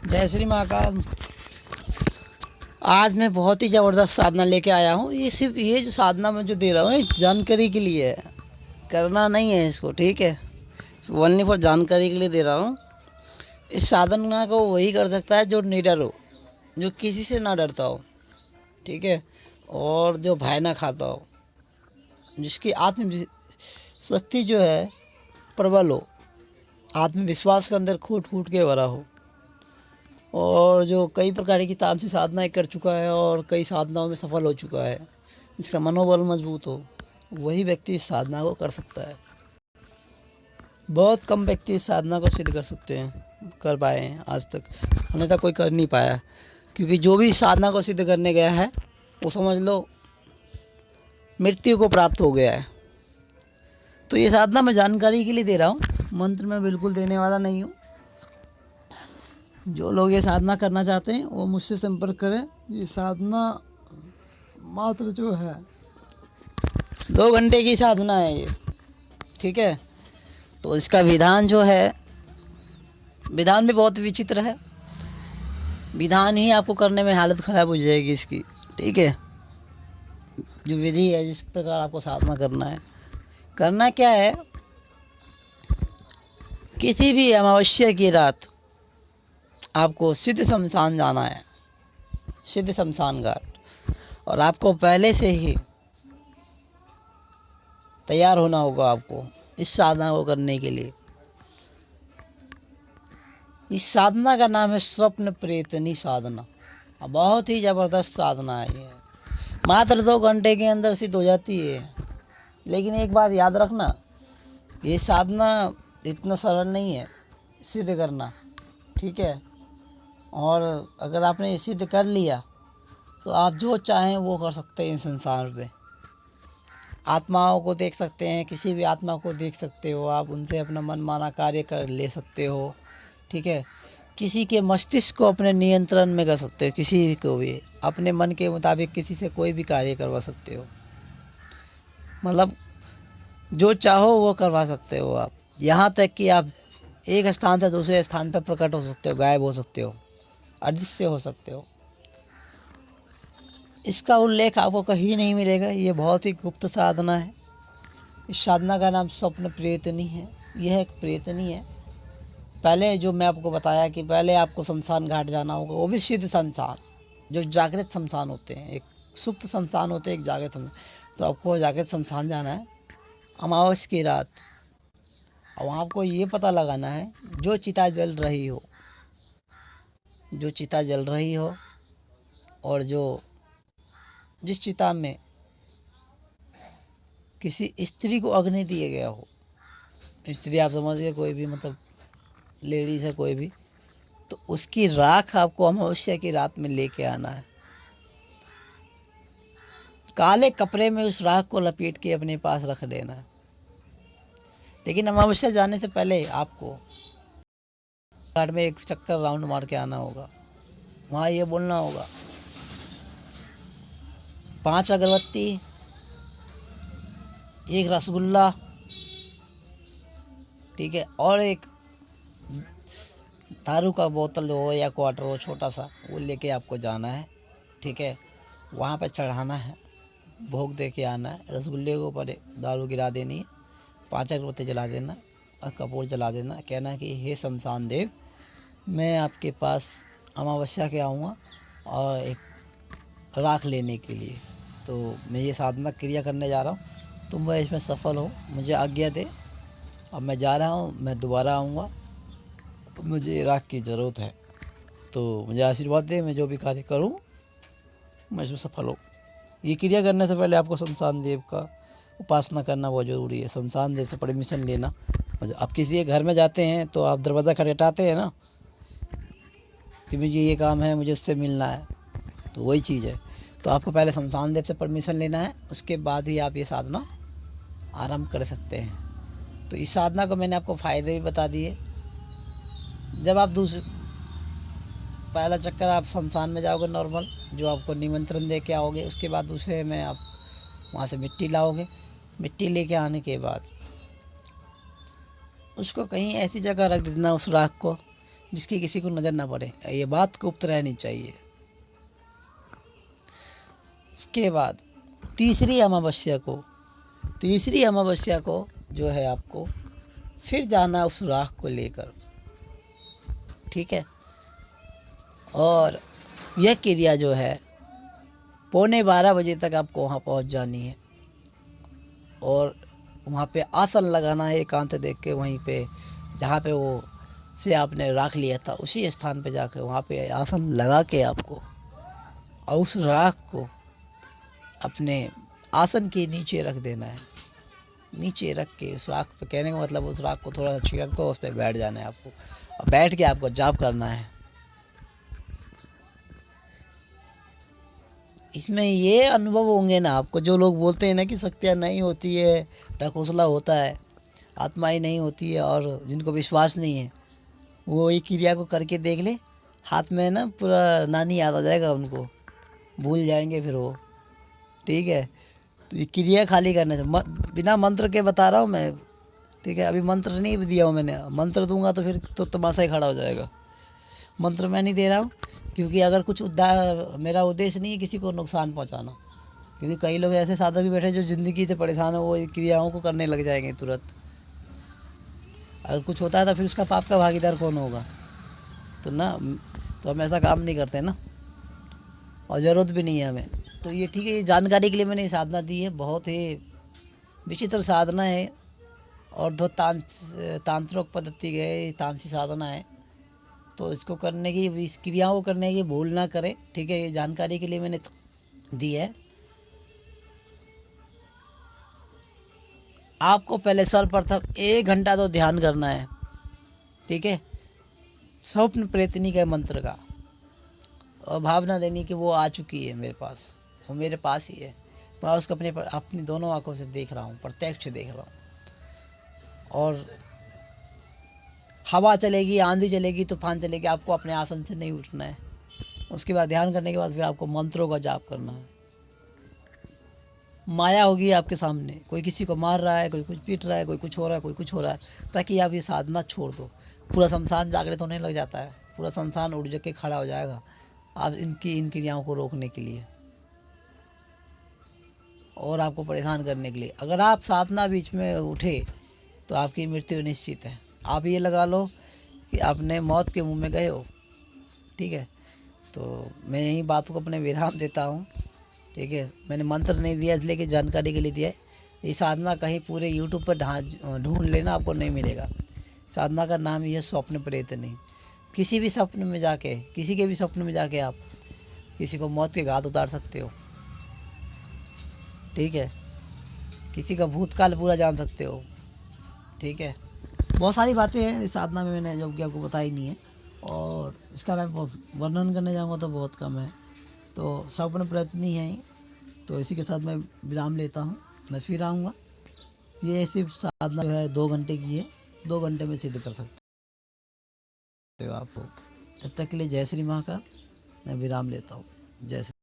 जय श्री महाकाल। आज मैं बहुत ही ज़बरदस्त साधना लेके आया हूँ। ये सिर्फ ये जो साधना मैं जो दे रहा हूँ ये जानकारी के लिए है, करना नहीं है इसको, ठीक है। ओनली फॉर जानकारी के लिए दे रहा हूँ। इस साधना को वही कर सकता है जो निडर हो, जो किसी से ना डरता हो, ठीक है, और जो भय ना खाता हो, जिसकी आत्म शक्ति जो है प्रबल हो, आत्मविश्वास के अंदर फूट फूट के भरा हो, और जो कई प्रकार की तामसिक साधनाएं कर चुका है और कई साधनाओं में सफल हो चुका है, जिसका मनोबल मजबूत हो, वही व्यक्ति इस साधना को कर सकता है। बहुत कम व्यक्ति इस साधना को सिद्ध कर सकते हैं, कर पाए हैं आज तक, अन्यथा कोई कर नहीं पाया। क्योंकि जो भी इस साधना को सिद्ध करने गया है वो समझ लो मृत्यु को प्राप्त हो गया है। तो ये साधना मैं जानकारी के लिए दे रहा हूँ, मंत्र में बिल्कुल देने वाला नहीं हूँ। जो लोग ये साधना करना चाहते हैं वो मुझसे संपर्क करें। ये साधना मात्र जो है 2 घंटे की साधना है ये, ठीक है। तो इसका विधान जो है, विधान भी बहुत विचित्र है। विधान ही आपको करने में हालत ख़राब हो जाएगी इसकी, ठीक है। जो विधि है, जिस प्रकार आपको साधना करना है, करना क्या है, किसी भी अमावस्या की रात आपको सिद्ध शमशान जाना है, सिद्ध शमशान घाट, और आपको पहले से ही तैयार होना होगा आपको इस साधना को करने के लिए। इस साधना का नाम है स्वप्न प्रेतनी साधना। बहुत ही ज़बरदस्त साधना है ये, मात्र 2 घंटे के अंदर सिद्ध हो जाती है। लेकिन एक बात याद रखना, ये साधना इतना सरल नहीं है सिद्ध करना, ठीक है। और अगर आपने ये सिद्ध कर लिया तो आप जो चाहें वो कर सकते हैं। इस संसार पे आत्माओं को देख सकते हैं, किसी भी आत्मा को देख सकते हो आप, उनसे अपना मन माना कार्य कर ले सकते हो, ठीक है। किसी के मस्तिष्क को अपने नियंत्रण में कर सकते हो, किसी को भी अपने मन के मुताबिक किसी से कोई भी कार्य करवा सकते हो। मतलब जो चाहो वो करवा सकते हो आप। यहाँ तक कि आप एक स्थान से दूसरे स्थान पर प्रकट हो सकते हो, गायब हो सकते हो, अदृश्य हो सकते हो। इसका उल्लेख आपको कहीं नहीं मिलेगा। ये बहुत ही गुप्त साधना है। इस साधना का नाम स्वप्न प्रेतनी है। यह एक प्रेतनी है। पहले जो मैं आपको बताया कि पहले आपको शमशान घाट जाना होगा, वो भी सिद्ध शमशान, जो जागृत शमशान होते हैं। एक सुप्त शमशान होते हैं, एक जागृत शमशान। तो आपको जागृत शमशान जाना है अमावस्या की रात, और आपको ये पता लगाना है जो चिता जल रही हो, जो चिता जल रही हो, और जो जिस चिता में किसी स्त्री को अग्नि दिया गया हो, स्त्री आप समझ गए, कोई भी मतलब लेडीज है कोई भी, तो उसकी राख आपको अमावस्या की रात में लेके आना है। काले कपड़े में उस राख को लपेट के अपने पास रख देना है। लेकिन अमावस्या जाने से पहले आपको घाट में एक चक्कर राउंड मार के आना होगा। वहाँ ये बोलना होगा, 5 अगरबत्ती, 1 रसगुल्ला, ठीक है, और एक दारू का बोतल हो या क्वार्टर हो छोटा सा, वो लेके आपको जाना है, ठीक है। वहाँ पे चढ़ाना है, भोग दे के आना है। रसगुल्ले के ऊपर दारू गिरा देनी है, 5 अगरबत्ती जला देना और कपूर जला देना। कहना कि हे शमशान देव, मैं आपके पास अमावस्या के आऊँगा और एक राख लेने के लिए। तो मैं ये साधना क्रिया करने जा रहा हूँ, तुम वह इसमें सफल हो, मुझे आज्ञा दे। अब मैं जा रहा हूँ, मैं दोबारा आऊँगा, मुझे राख की ज़रूरत है, तो मुझे आशीर्वाद दे, मैं जो भी कार्य करूँ मैं इसमें सफल हूँ। ये क्रिया करने से पहले आपको शमशान देव का उपासना करना बहुत ज़रूरी है। शमशान देव से परमिशन लेना। आप किसी के घर में जाते हैं तो आप दरवाज़ा खटखटाते हैं ना कि मुझे ये काम है, मुझे उससे मिलना है, तो वही चीज़ है। तो आपको पहले शमशान देव से परमिशन लेना है, उसके बाद ही आप ये साधना आरंभ कर सकते हैं। तो इस साधना को मैंने आपको फ़ायदे भी बता दिए। जब आप पहला चक्कर आप शमशान में जाओगे नॉर्मल, जो आपको निमंत्रण दे के आओगे, उसके बाद दूसरे में आप वहाँ से मिट्टी लाओगे। मिट्टी लेके आने के बाद उसको कहीं ऐसी जगह रख देना, उस राख को जिसकी किसी को नज़र ना पड़े, ये बात गुप्त रहनी चाहिए। उसके बाद तीसरी अमावस्या को जो है आपको फिर जाना उस राख को लेकर, ठीक है। और यह क्रिया जो है 11:15 तक आपको वहाँ पहुँच जानी है और वहाँ पे आसन लगाना है एकांत देख के, वहीं पे जहाँ पे वो से आपने राख लिया था उसी स्थान पे जाकर वहाँ पे आसन लगा के आपको और उस राख को अपने आसन के नीचे रख देना है। नीचे रख के उस राख पे, कहने का मतलब उस राख को थोड़ा सा छिड़क दो, उस पर बैठ जाना है आपको और बैठ के आपको जाप करना है। इसमें ये अनुभव होंगे ना आपको, जो लोग बोलते हैं ना कि शक्तियाँ नहीं होती है, ढकोसला होता है, आत्माएं नहीं होती है, और जिनको विश्वास नहीं है वो ये क्रिया को करके देख ले, हाथ में ना पूरा नानी याद आ जाएगा उनको, भूल जाएंगे फिर वो, ठीक है। तो ये क्रिया खाली करने से बिना मंत्र के बता रहा हूँ मैं, ठीक है। अभी मंत्र नहीं दिया हूँ मैंने, मंत्र दूंगा तो फिर तो तमाशा ही खड़ा हो जाएगा। मंत्र मैं नहीं दे रहा हूँ क्योंकि अगर कुछ मेरा उद्देश्य नहीं है किसी को नुकसान पहुँचाना, क्योंकि कई लोग ऐसे साधक भी बैठे जो ज़िंदगी से परेशान हो, वो क्रियाओं को करने लग जाएंगे तुरंत। अगर कुछ होता है तो फिर उसका पाप का भागीदार कौन होगा? तो हम ऐसा काम नहीं करते ना, और ज़रूरत भी नहीं है हमें। तो ये ठीक है, ये जानकारी के लिए मैंने साधना दी है। बहुत ही विचित्र साधना है और दो तांत्रिक पद्धति के तांत्रिक साधना है। तो इसको करने की, इस क्रियाओं को करने की भूल ना करें, ठीक है। ये जानकारी के लिए मैंने दी है। आपको पहले सर्वप्रथम 1 घंटा तो ध्यान करना है, ठीक है, स्वप्न प्रेतनी के मंत्र का, और भावना देनी कि वो आ चुकी है मेरे पास, वो मेरे पास ही है, मैं उसको अपनी दोनों आंखों से देख रहा हूँ, प्रत्यक्ष देख रहा हूँ। और हवा चलेगी, आंधी चलेगी, तूफान चलेगी, आपको अपने आसन से नहीं उठना है। उसके बाद ध्यान करने के बाद फिर आपको मंत्रों का जाप करना है। माया होगी आपके सामने, कोई किसी को मार रहा है, कोई कुछ पीट रहा है, कोई कुछ हो रहा है, कोई कुछ हो रहा है, ताकि आप ये साधना छोड़ दो। पूरा शमशान जागृत होने लग जाता है, पूरा शमशान उठ के खड़ा हो जाएगा आप इन क्रियाओं को रोकने के लिए और आपको परेशान करने के लिए। अगर आप साधना बीच में उठे तो आपकी मृत्यु निश्चित है। आप ये लगा लो कि आपने मौत के मुंह में गए हो, ठीक है। तो मैं यही बात को अपने विराम देता हूँ, ठीक है। मैंने मंत्र नहीं दिया इसलिए कि जानकारी के लिए दिया है। ये साधना कहीं पूरे यूट्यूब पर ढूंढ लेना, आपको नहीं मिलेगा। साधना का नाम ही है स्वप्न प्रेतनी। किसी भी सपने में जाके, किसी के भी सपने में जाके आप किसी को मौत के घाट उतार सकते हो, ठीक है। किसी का भूतकाल पूरा जान सकते हो, ठीक है। बहुत सारी बातें हैं इस साधना में, मैंने जो कि आपको बताई नहीं है, और इसका मैं वर्णन करने जाऊँगा तो बहुत कम है। तो स्वप्न प्रयत्न है। तो इसी के साथ मैं विराम लेता हूँ, मैं फिर आऊँगा। ये सिर्फ साधना जो है 2 घंटे की है, 2 घंटे में सिद्ध कर सकते हो आपको। तब तक के लिए जय श्री महाकाल, मैं विराम लेता हूँ। जय श्री।